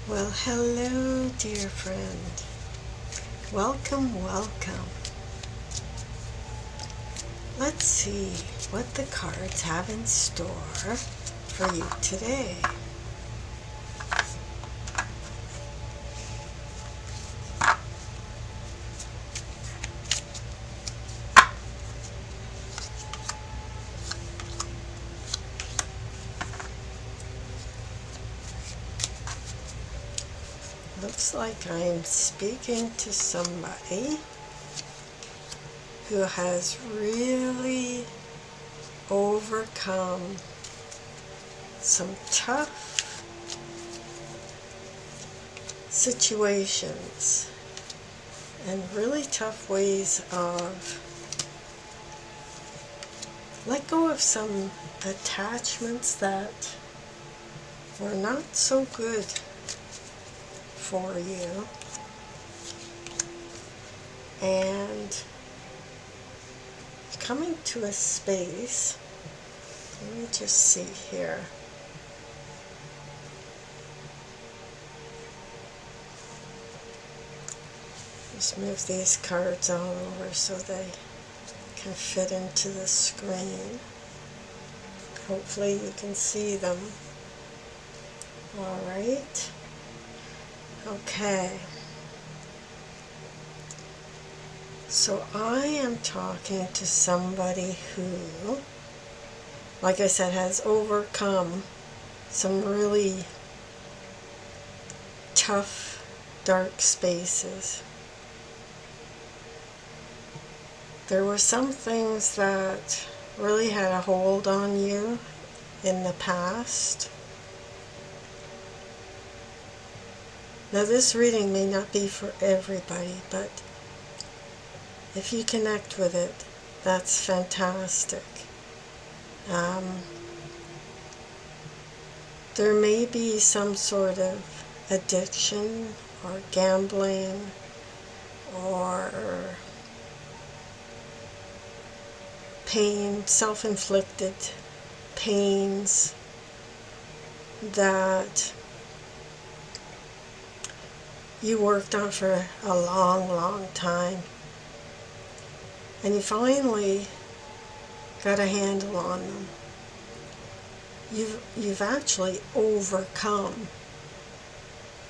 Well, hello, dear friend. Welcome, welcome. Let's see what the cards have in store for you today. Looks like I'm speaking to somebody who has really overcome some tough situations and really tough ways of let go of some attachments that were not so good for you, and coming to a space. Let me just see here. Just move these cards all over so they can fit into the screen. Hopefully you can see them. All right. Okay. So I am talking to somebody who, like I said, has overcome some really tough, dark spaces. There were some things that really had a hold on you in the past. Now, this reading may not be for everybody, but if you connect with it, that's fantastic. There may be some sort of addiction or gambling or pain, self-inflicted pains that you worked on for a long, long time, and you finally got a handle on them. You've actually overcome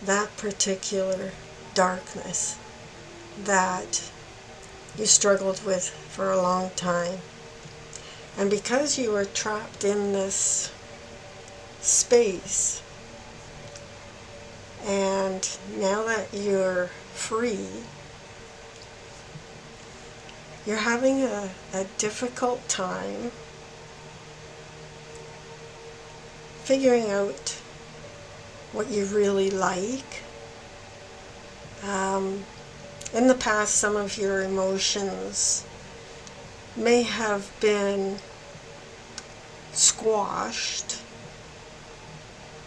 that particular darkness that you struggled with for a long time. And because you were trapped in this space, and now that you're free, you're having a difficult time figuring out what you really like. In the past, some of your emotions may have been squashed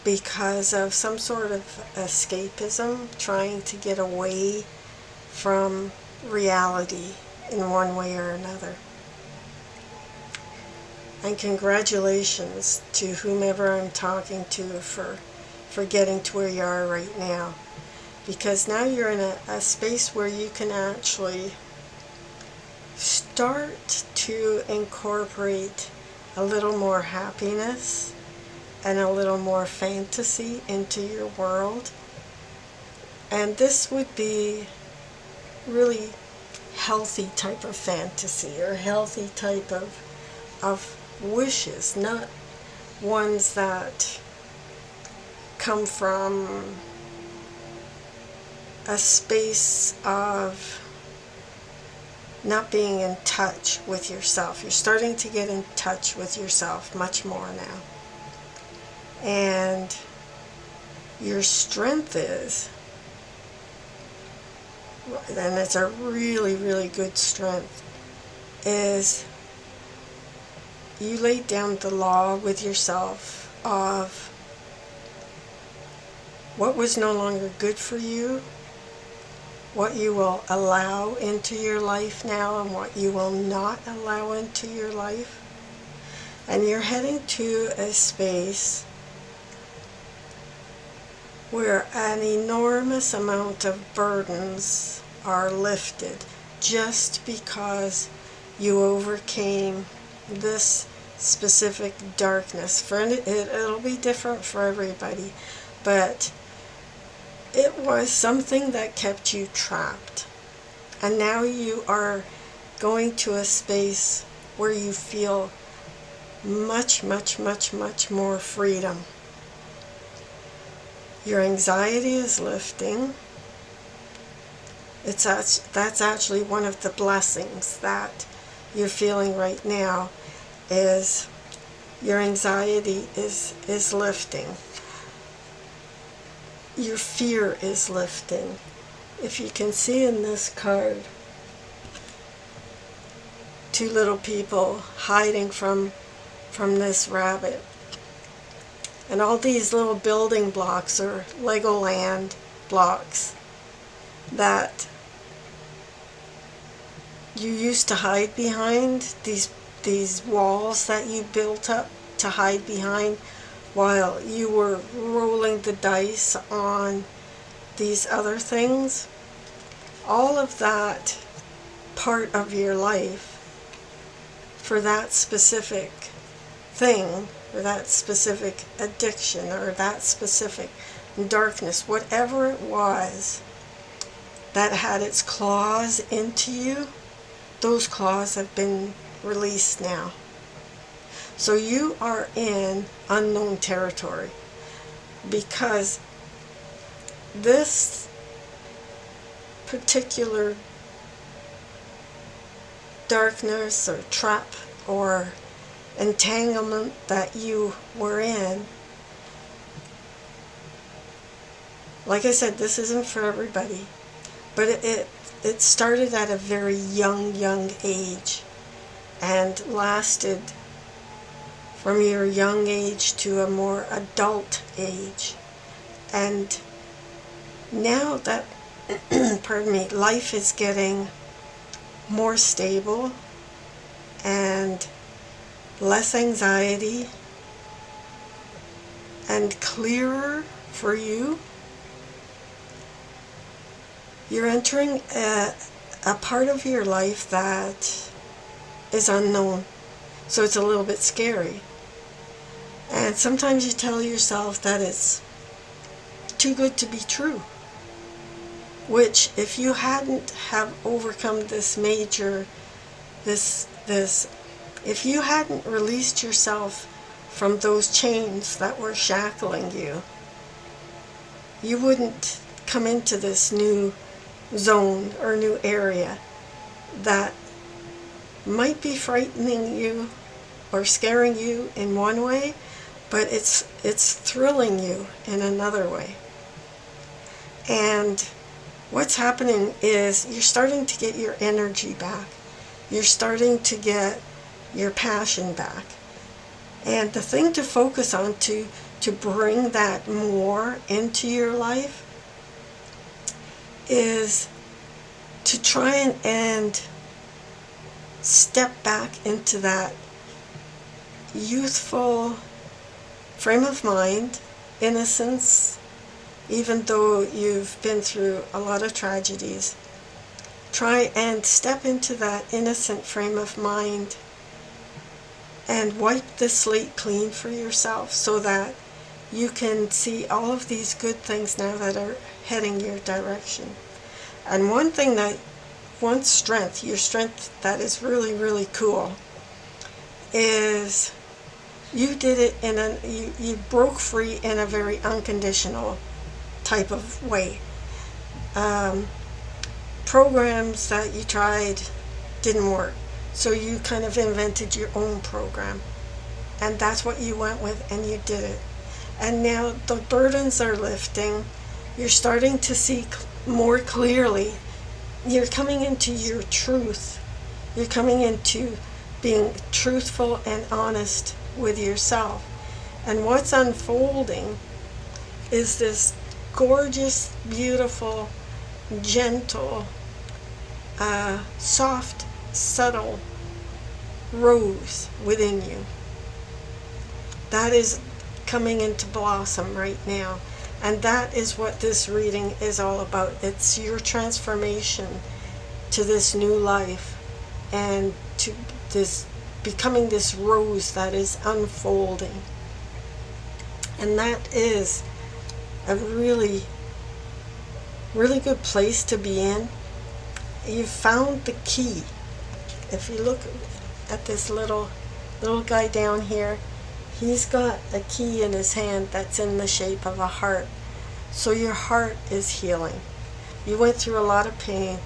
because of some sort of escapism, trying to get away from reality in one way or another. And congratulations to whomever I'm talking to for getting to where you are right now. Because now you're in a space where you can actually start to incorporate a little more happiness and a little more fantasy into your world. And this would be really healthy type of fantasy or healthy type of wishes, not ones that come from a space of not being in touch with yourself. You're starting to get in touch with yourself much more now. And your strength is, and it's a really, really good strength, is you laid down the law with yourself of what was no longer good for you, what you will allow into your life now and what you will not allow into your life. And you're heading to a space where an enormous amount of burdens are lifted just because you overcame this specific darkness. It'll be different for everybody, but it was something that kept you trapped. And now you are going to a space where you feel much, much, much, much more freedom. Your anxiety is lifting. That's actually one of the blessings that you're feeling right now, is your anxiety is lifting. Your fear is lifting. If you can see in this card, two little people hiding from this rabbit. And all these little building blocks are Legoland blocks that you used to hide behind, these walls that you built up to hide behind while you were rolling the dice on these other things. All of that part of your life for that specific thing, or that specific addiction, or that specific darkness, whatever it was that had its claws into you, those claws have been released now. So you are in unknown territory, because this particular darkness or trap or entanglement that you were in, like I said, this isn't for everybody, but it started at a very young age and lasted from your young age to a more adult age. And now that pardon me, life is getting more stable and less anxiety and clearer for you, you're entering a part of your life that is unknown. So it's a little bit scary. And sometimes you tell yourself that it's too good to be true. Which, if you hadn't have overcome this major, if you hadn't released yourself from those chains that were shackling you, you wouldn't come into this new zone or new area that might be frightening you or scaring you in one way, but it's thrilling you in another way. And what's happening is you're starting to get your energy back. You're starting to get your passion back. And the thing to focus on to bring that more into your life is to try and step back into that youthful frame of mind, innocence, even though you've been through a lot of tragedies. Try and step into that innocent frame of mind and wipe the slate clean for yourself so that you can see all of these good things now that are heading your direction. And one thing that, one strength, your strength that is really, really cool, is you did it you broke free in a very unconditional type of way. Programs that you tried didn't work, so you kind of invented your own program, and that's what you went with, and you did it. And now the burdens are lifting. You're starting to see more clearly. You're coming into your truth. You're coming into being truthful and honest with yourself. And what's unfolding is this gorgeous, beautiful, gentle, soft, subtle rose within you. That is coming into blossom right now. And that is what this reading is all about. It's your transformation to this new life and to this becoming this rose that is unfolding. And that is a really, really good place to be in. You've found the key. If you look at this little guy down here, he's got a key in his hand that's in the shape of a heart. So your heart is healing. You went through a lot of pain.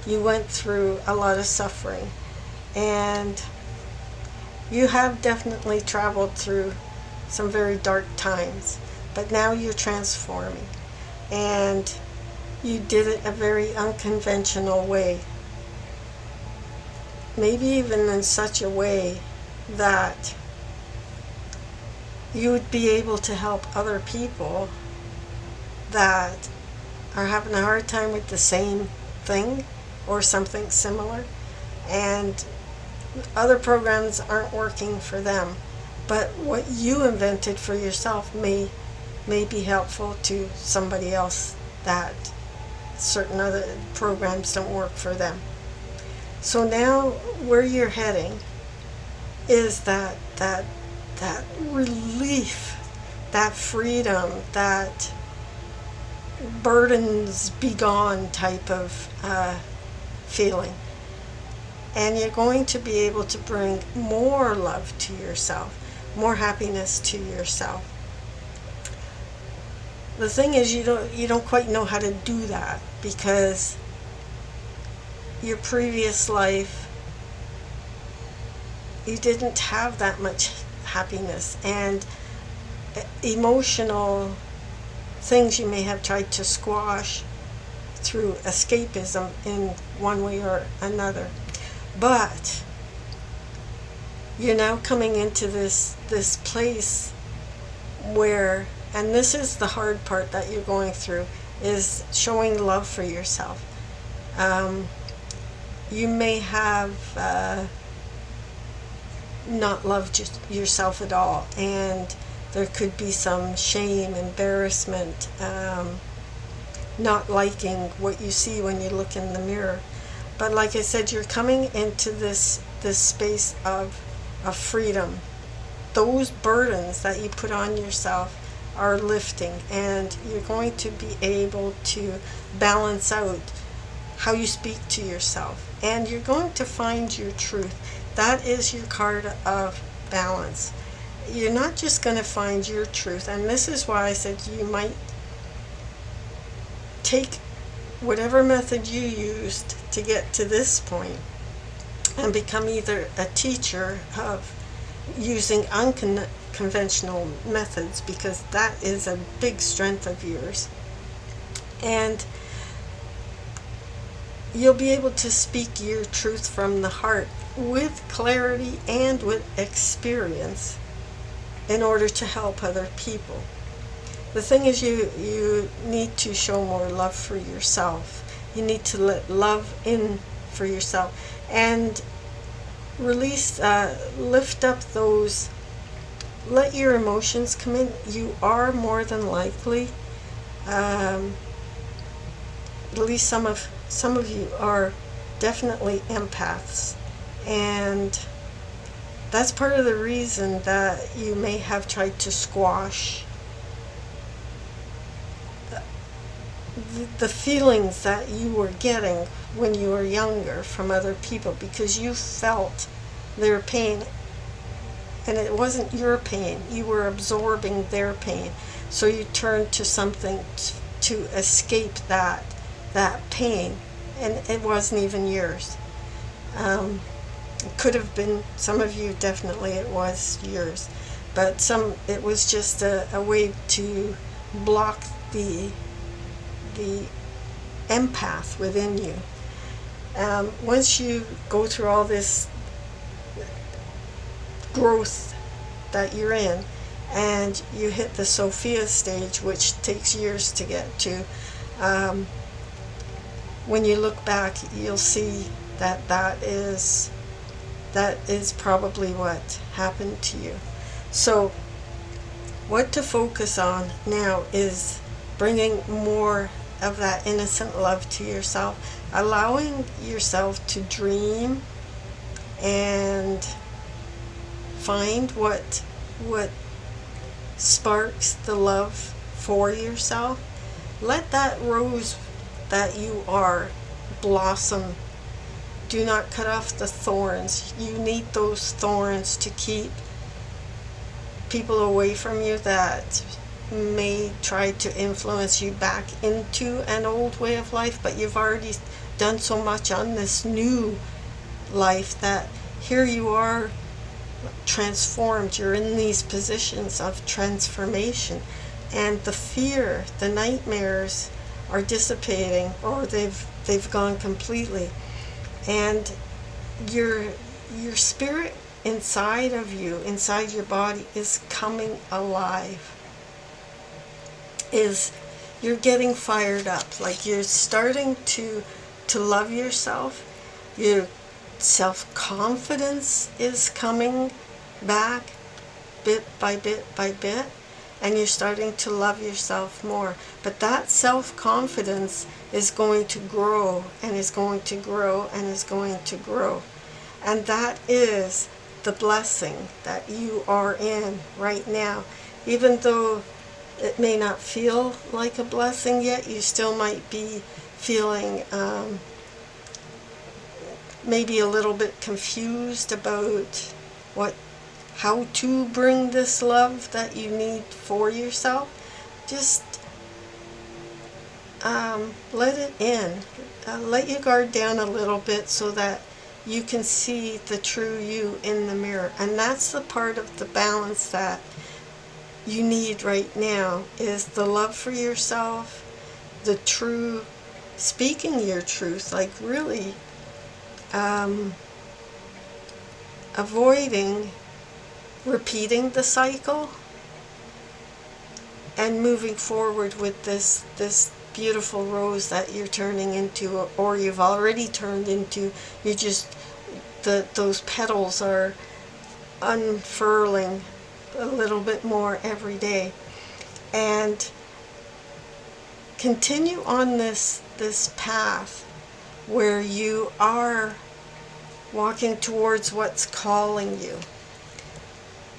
You went through a lot of suffering. And you have definitely traveled through some very dark times. But now you're transforming. And you did it a very unconventional way. Maybe even in such a way that you would be able to help other people that are having a hard time with the same thing or something similar, and other programs aren't working for them, but what you invented for yourself may be helpful to somebody else that certain other programs don't work for them. So now where you're heading is that relief, that freedom, that burdens be gone type of feeling. And you're going to be able to bring more love to yourself, more happiness to yourself. The thing is, you don't quite know how to do that because your previous life, you didn't have that much happiness, and emotional things you may have tried to squash through escapism in one way or another. But you're now coming into this place where, and this is the hard part that you're going through, is showing love for yourself. You may have not loved yourself at all, and there could be some shame, embarrassment, not liking what you see when you look in the mirror. But like I said, you're coming into this space of freedom. Those burdens that you put on yourself are lifting, and you're going to be able to balance out how you speak to yourself, and you're going to find your truth. That is your card of balance. You're not just going to find your truth, and this is why I said you might take whatever method you used to get to this point and become either a teacher of using unconventional methods, because that is a big strength of yours, and you'll be able to speak your truth from the heart with clarity and with experience in order to help other people. The thing is, you need to show more love for yourself. You need to let love in for yourself and release, lift up those, let your emotions come in. You are more than likely, at least some of you are definitely empaths, and that's part of the reason that you may have tried to squash the feelings that you were getting when you were younger from other people, because you felt their pain and it wasn't your pain. You were absorbing their pain, so you turned to something to escape that pain, and it wasn't even yours. It could have been, some of you definitely it was yours, but it was just a way to block the empath within you. Once you go through all this growth that you're in, and you hit the Sophia stage, which takes years to get to, when you look back, you'll see that is probably what happened to you. So what to focus on now is bringing more of that innocent love to yourself, allowing yourself to dream and find what sparks the love for yourself. Let that rose that you are blossom. Do not cut off the thorns. You need those thorns to keep people away from you that may try to influence you back into an old way of life, but you've already done so much on this new life that here you are transformed. You're in these positions of transformation, and the fear, the nightmares are dissipating, or they've gone completely, and your spirit inside of you, inside your body, is coming alive. You're getting fired up, like you're starting to love yourself. Your self-confidence is coming back bit by bit by bit, and you're starting to love yourself more. But that self-confidence is going to grow and is going to grow and is going to grow. And that is the blessing that you are in right now. Even though it may not feel like a blessing yet, you still might be feeling maybe a little bit confused about how to bring this love that you need for yourself. Just let it in. Let your guard down a little bit so that you can see the true you in the mirror. And that's the part of the balance that you need right now, is the love for yourself, the true, speaking your truth, like really avoiding repeating the cycle and moving forward with this beautiful rose that you're turning into, or you've already turned into. You just, those petals are unfurling a little bit more every day. And continue on this path where you are walking towards what's calling you.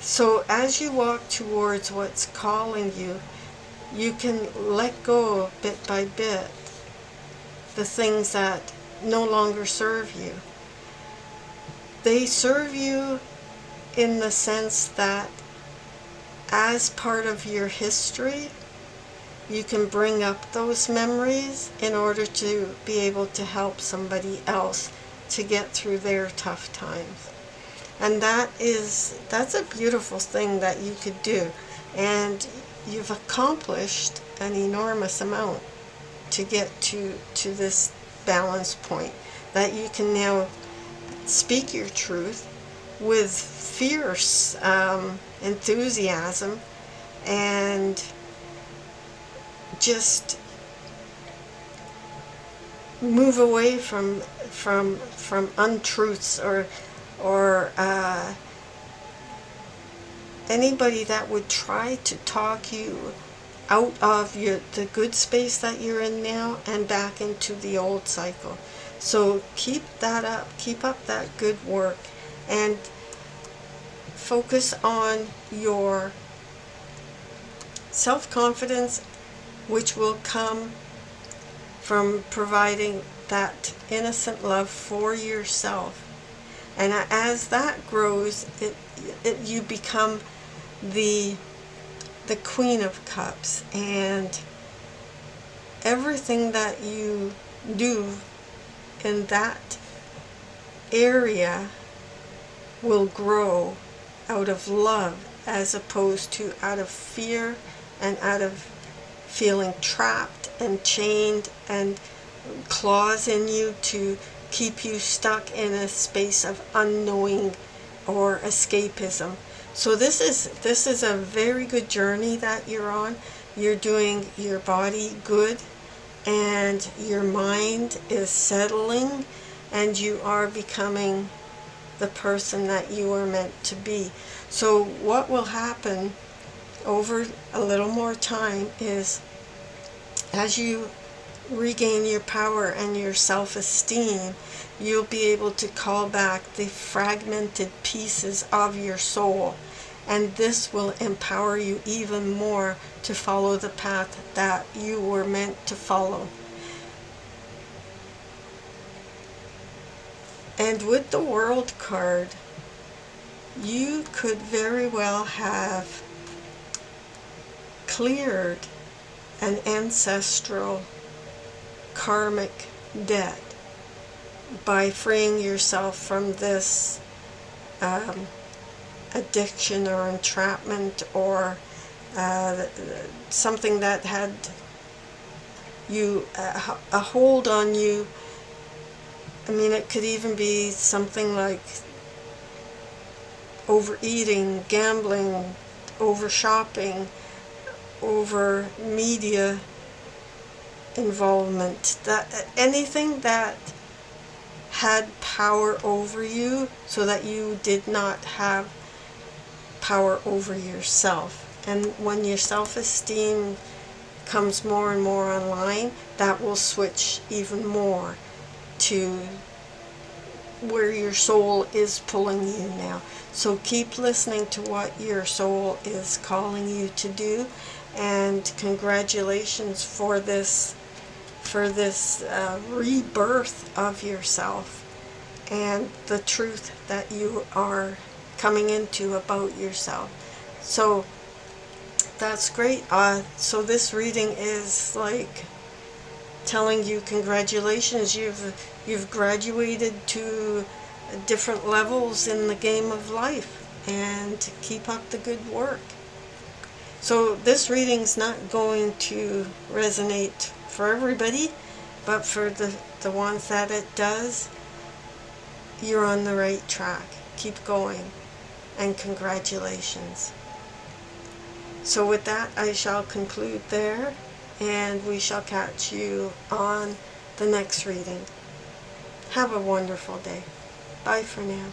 So as you walk towards what's calling you, you can let go bit by bit the things that no longer serve you. They serve you in the sense that as part of your history, you can bring up those memories in order to be able to help somebody else to get through their tough times. And that's a beautiful thing that you could do. And you've accomplished an enormous amount to get to this balance point, that you can now speak your truth with fierce enthusiasm and just move away from untruths or anybody that would try to talk you out of the good space that you're in now and back into the old cycle. So keep that up, keep up that good work, and focus on your self-confidence, which will come from providing that innocent love for yourself. And as that grows, you become the Queen of Cups, and everything that you do in that area will grow out of love, as opposed to out of fear and out of feeling trapped and chained and claws in you to keep you stuck in a space of unknowing or escapism. So this is a very good journey that you're on. You're doing your body good, and your mind is settling, and you are becoming the person that you were meant to be. So what will happen over a little more time is as you regain your power and your self-esteem, you'll be able to call back the fragmented pieces of your soul, and this will empower you even more to follow the path that you were meant to follow. And with the World card, you could very well have cleared an ancestral karmic debt by freeing yourself from this addiction or entrapment, or something that had you a hold on you. I mean, it could even be something like overeating, gambling, over shopping, over media involvement, that anything that had power over you, so that you did not have power over yourself. And when your self-esteem comes more and more online, that will switch even more to where your soul is pulling you now. So keep listening to what your soul is calling you to do, and congratulations for this rebirth of yourself and the truth that you are coming into about yourself. So that's great. So this reading is like telling you congratulations, you've graduated to different levels in the game of life, and keep up the good work. So this reading's not going to resonate for everybody, but for the ones that it does, you're on the right track. Keep going, and congratulations. So with that, I shall conclude there, and we shall catch you on the next reading. Have a wonderful day. Bye for now.